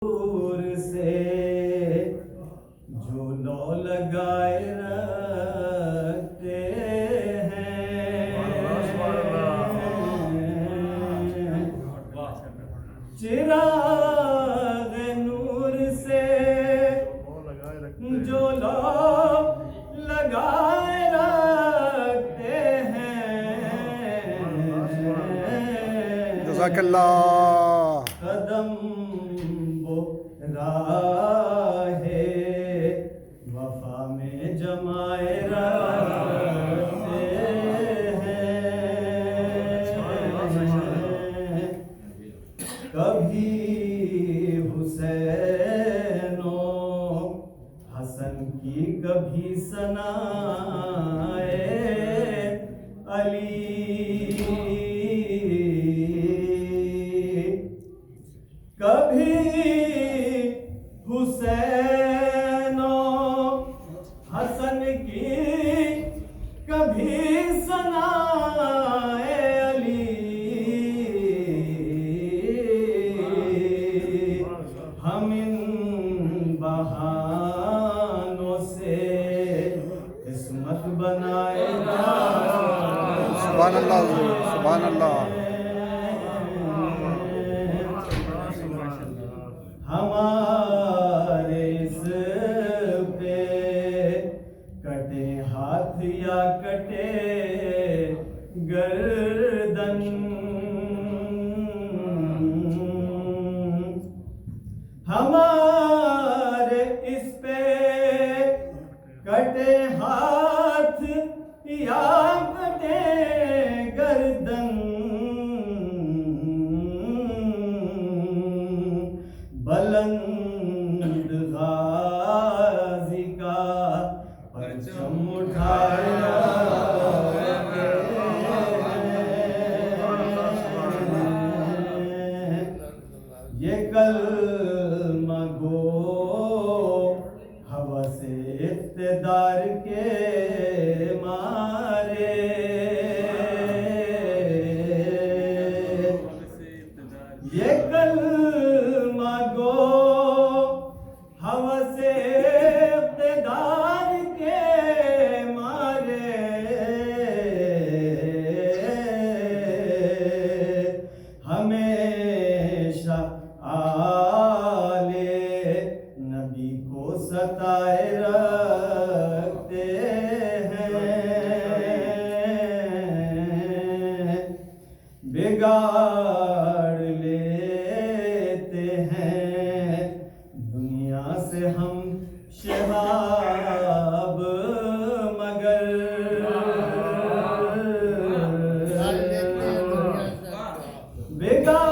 दूर से जो लौ लगाए रखते हैं, चिराग नूर से जो लौ लगाए रखते हैं, जज़ाकल्लाह। कदम राहे वफा में जमाए रखते हैं। कभी हुसैनो हसन की कभी सनाए अली, कभी हुसैनो हसन की कभी सनाए अली, हम इन बहानों से किस्मत बनाए। सुभान अल्लाह, सुभान अल्लाह। हमारे इस पे कटे हाथ या कटे गर्दन, हमारे इस पे कटे हाथ या कटे गर्दन, बुलंद गाजी का परचम उठाया, ये कलमा गो हवा से इक़्तिदार के मारे, ये कलमा गो हवा से इक़्तिदार के मारे, हमेशा आले नबी को सताए रखते हैं, बिगाड़ लेते हैं दुनिया से हम शहाब, मगर बिगाड़